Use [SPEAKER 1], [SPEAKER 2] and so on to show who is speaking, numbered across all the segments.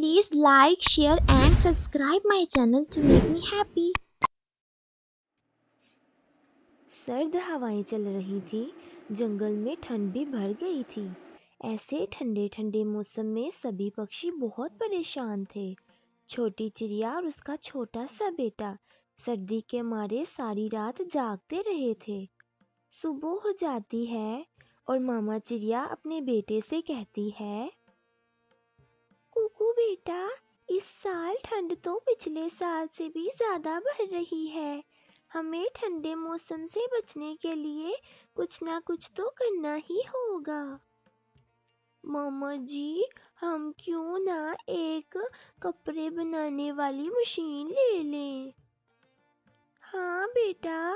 [SPEAKER 1] Please like, share and subscribe my channel to make me happy.
[SPEAKER 2] سرد ہوائیں چل رہی تھی، جنگل میں ٹھنڈ بھی بڑھ گئی تھی۔ ایسے ٹھنڈے ٹھنڈے موسم میں سبھی پکشی بہت پریشان تھے۔ چھوٹی چڑیا اور اس کا چھوٹا سا بیٹا سردی کے مارے ساری رات جاگتے رہے تھے۔ صبح ہو جاتی ہے اور ماما چڑیا اپنے بیٹے سے کہتی ہے، کوکو بیٹا، اس سال ٹھنڈ تو پچھلے سال سے بھی زیادہ بڑھ رہی ہے۔ ہمیں ٹھنڈے موسم سے بچنے کے لیے کچھ نہ کچھ تو کرنا ہی ہوگا۔ ماما جی، ہم کیوں نہ ایک کپڑے بنانے والی مشین لے لیں؟ ہاں بیٹا،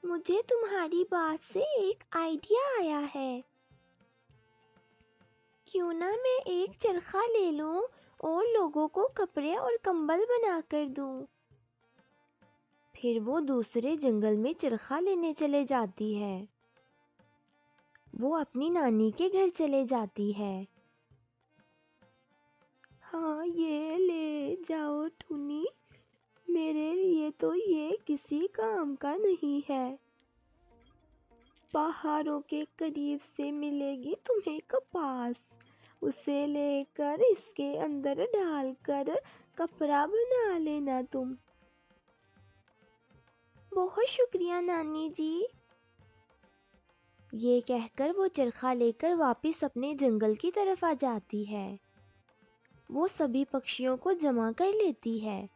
[SPEAKER 2] مجھے تمہاری بات سے ایک آئیڈیا آیا ہے۔ کیوں نہ میں ایک چرخہ لے لوں اور لوگوں کو کپڑے اور کمبل بنا کر دوں۔ پھر وہ دوسرے جنگل میں چرخہ لینے چلے جاتی ہے۔ وہ اپنی نانی کے گھر چلے جاتی ہے۔ ہاں، یہ لے جاؤ ٹونی، میرے لیے تو یہ کسی کام کا نہیں ہے۔ پہاڑوں کے قریب سے ملے گی تمہیں کپاس، اسے لے کر اس کے اندر ڈال کر کپڑا بنا لینا تم۔ بہت شکریہ نانی جی۔ یہ کہہ کر وہ چرخہ لے کر واپس اپنے جنگل کی طرف آ جاتی ہے۔ وہ سبھی پکشیوں کو جمع کر لیتی ہے۔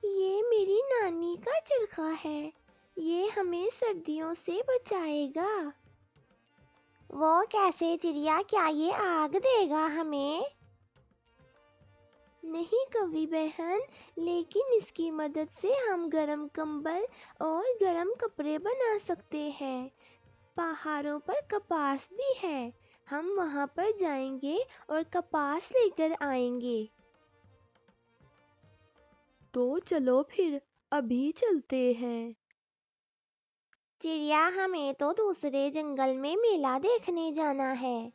[SPEAKER 2] یہ میری نانی کا چرخہ ہے، یہ ہمیں سردیوں سے بچائے گا۔ وہ کیسے چڑیا؟ کیا یہ آگ دے گا ہمیں؟ نہیں کوی بہن، لیکن اس کی مدد سے ہم گرم کمبل اور گرم کپڑے بنا سکتے ہیں۔ پہاڑوں پر کپاس بھی ہے، ہم وہاں پر جائیں گے اور کپاس لے کر آئیں گے۔ تو چلو پھر ابھی چلتے ہیں۔ چڑیا، ہمیں تو دوسرے جنگل میں میلہ دیکھنے جانا ہے۔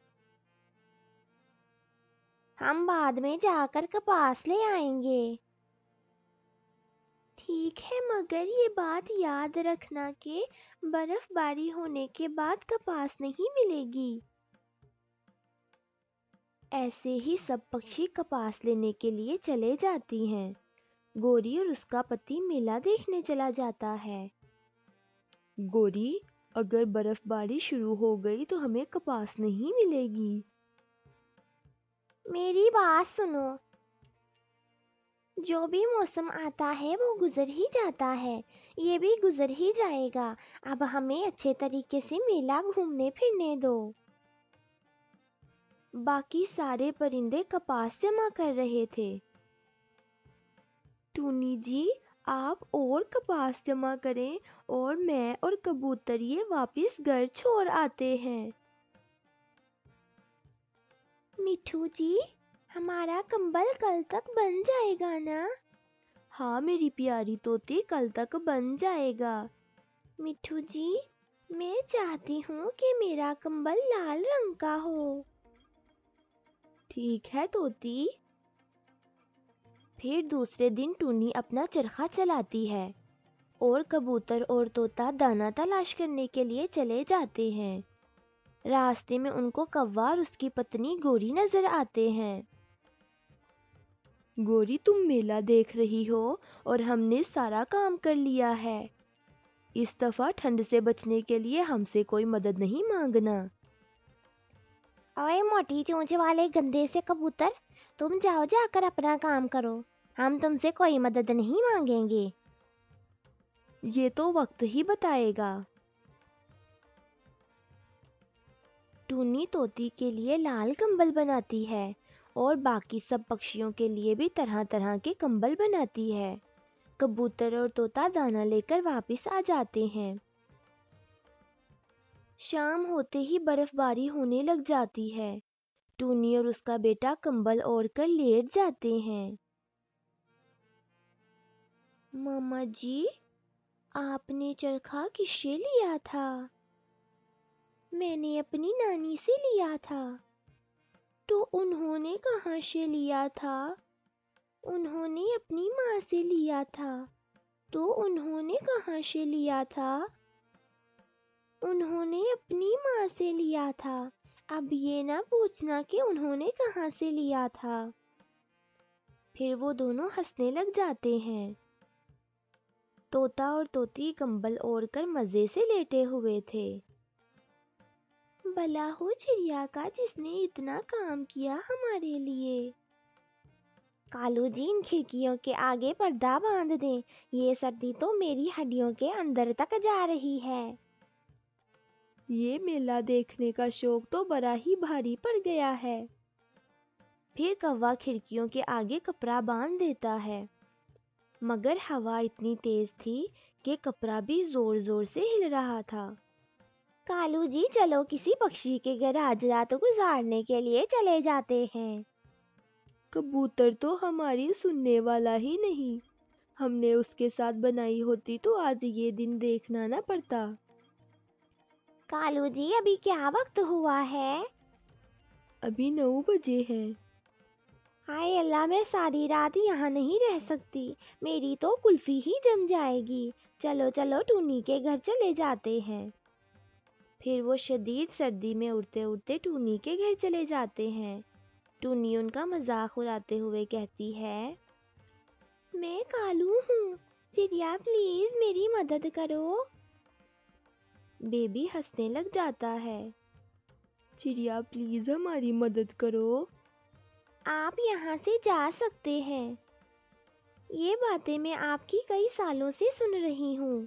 [SPEAKER 2] ہم بعد میں جا کر کپاس لے آئیں گے۔ ٹھیک ہے، مگر یہ بات یاد رکھنا کہ برف باری ہونے کے بعد کپاس نہیں ملے گی۔ ایسے ہی سب پکشی کپاس لینے کے لیے چلے جاتی ہیں۔ گوری اور اس کا پتی میلہ دیکھنے چلا جاتا ہے۔ گوری، اگر برف باری شروع ہو گئی تو ہمیں کپاس نہیں ملے گی۔ میری بات سنو، جو بھی موسم آتا ہے وہ گزر ہی جاتا ہے، یہ بھی گزر ہی جائے گا۔ اب ہمیں اچھے طریقے سے میلہ گھومنے پھرنے دو۔ باقی سارے پرندے کپاس جمع کر رہے تھے۔ ٹونی جی، آپ اور کپاس جمع کریں اور میں اور کبوتر یہ واپس گھر چھوڑ آتے ہیں۔ مٹھو جی، ہمارا کمبل کل تک بن جائے گا نا؟ ہاں میری پیاری طوطی، کل تک بن جائے گا۔ مٹھو جی، میں چاہتی ہوں کہ میرا کمبل لال رنگ کا ہو۔ ٹھیک ہے طوطی۔ پھر دوسرے دن ٹونی اپنا چرخہ چلاتی ہے اور کبوتر اور طوطا دانا تلاش کرنے کے لیے چلے جاتے ہیں۔ راستے میں ان کو کوا اور اس کی پتنی گوری نظر آتے ہیں۔ گوری، تم میلہ دیکھ رہی ہو اور ہم نے سارا کام کر لیا ہے۔ اس دفعہ ٹھنڈ سے بچنے کے لیے ہم سے کوئی مدد نہیں مانگنا۔ اوے موٹی چونچ والے گندے سے کبوتر، تم جاؤ جا کر اپنا کام کرو، ہم تم سے کوئی مدد نہیں مانگیں گے۔ یہ تو وقت ہی بتائے گا۔ ٹونی طوطی کے لیے لال کمبل بناتی ہے اور باقی سب پکشیوں کے لیے بھی طرح طرح کے کمبل بناتی ہے۔ کبوتر اور طوطا دانا لے کر واپس آ جاتے ہیں۔ شام ہوتے ہی برف باری ہونے لگ جاتی ہے۔ ٹونی اور اس کا بیٹا کمبل اوڑھ کر لیٹ جاتے ہیں۔ ماما جی، آپ نے چرخہ کس سے لیا تھا؟ میں نے اپنی نانی سے لیا تھا۔ تو انہوں نے کہاں سے لیا تھا؟ انہوں نے اپنی ماں سے لیا تھا۔ تو انہوں نے کہاں سے لیا تھا؟ انہوں نے اپنی ماں سے لیا تھا۔ اب یہ نہ پوچھنا کہ انہوں نے کہاں سے لیا تھا۔ پھر وہ دونوں ہنسنے لگ جاتے ہیں۔ طوطا اور طوطی کمبل اوڑھ کر مزے سے لیٹے ہوئے تھے۔ بھلا ہو چڑیا کا جس نے اتنا کام کیا ہمارے لیے۔ کالو جی ان کھڑکیوں کے آگے پردہ باندھ دیں، یہ سردی تو میری ہڈیوں کے اندر تک جا رہی ہے۔ یہ میلہ دیکھنے کا شوق تو بڑا ہی بھاری پڑ گیا ہے۔ پھر کوا کھڑکیوں کے آگے کپڑا باندھ دیتا ہے، مگر ہوا اتنی تیز تھی کہ کپڑا بھی زور زور سے ہل رہا تھا۔ کالو جی چلو کسی پکشی کے گھر آج رات گزارنے کے لیے چلے جاتے ہیں۔ کبوتر تو ہماری سننے والا ہی نہیں، ہم نے اس کے ساتھ بنائی ہوتی تو آج یہ دن دیکھنا نہ پڑتا۔ کالو جی ابھی کیا وقت ہوا ہے؟ ابھی 9 بجے ہیں۔ ہائے اللہ، میں ساری رات یہاں نہیں رہ سکتی، میری تو کلفی ہی جم جائے گی۔ چلو چلو ٹونی کے گھر چلے جاتے ہیں۔ پھر وہ شدید سردی میں اڑتے اڑتے ٹونی کے گھر چلے جاتے ہیں۔ ٹونی ان کا مذاق اڑاتے ہوئے کہتی ہے، میں کالو ہوں، چڑیا پلیز میری مدد کرو۔ بیبی ہنسنے لگ جاتا ہے، چڑیا پلیز ہماری مدد کرو۔ آپ یہاں سے جا سکتے ہیں، یہ باتیں میں آپ کی کئی سالوں سے سن رہی ہوں۔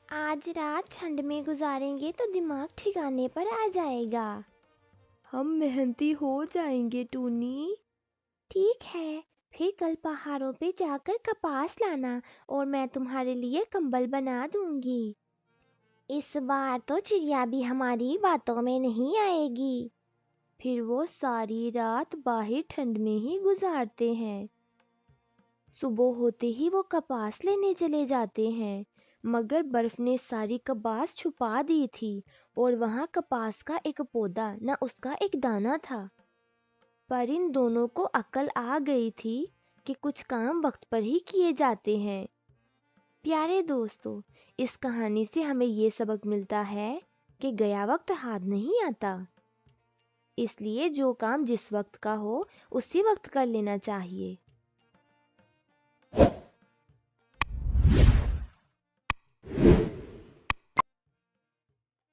[SPEAKER 2] آج رات ٹھنڈ میں گزاریں گے تو دماغ ٹھکانے پر آ جائے گا۔ ہم محنتی ہو جائیں گے ٹونی۔ ٹھیک ہے، پھر کل پہاڑوں پہ جا کر کپاس لانا اور میں تمہارے لیے کمبل بنا دوں گی۔ اس بار تو چڑیا بھی ہماری باتوں میں نہیں آئے گی۔ پھر وہ ساری رات باہر ٹھنڈ میں ہی گزارتے ہیں۔ صبح ہوتے ہی وہ کپاس لینے چلے جاتے ہیں، مگر برف نے ساری کپاس چھپا دی تھی اور وہاں کپاس کا ایک پودا نہ اس کا ایک دانہ تھا۔ پر ان دونوں کو عقل آ گئی تھی کہ کچھ کام وقت پر ہی کیے جاتے ہیں۔ پیارے دوستو، اس کہانی سے ہمیں یہ سبق ملتا ہے کہ گیا وقت ہاتھ نہیں آتا، اس لیے جو کام جس وقت کا ہو اسی وقت کر لینا چاہیے۔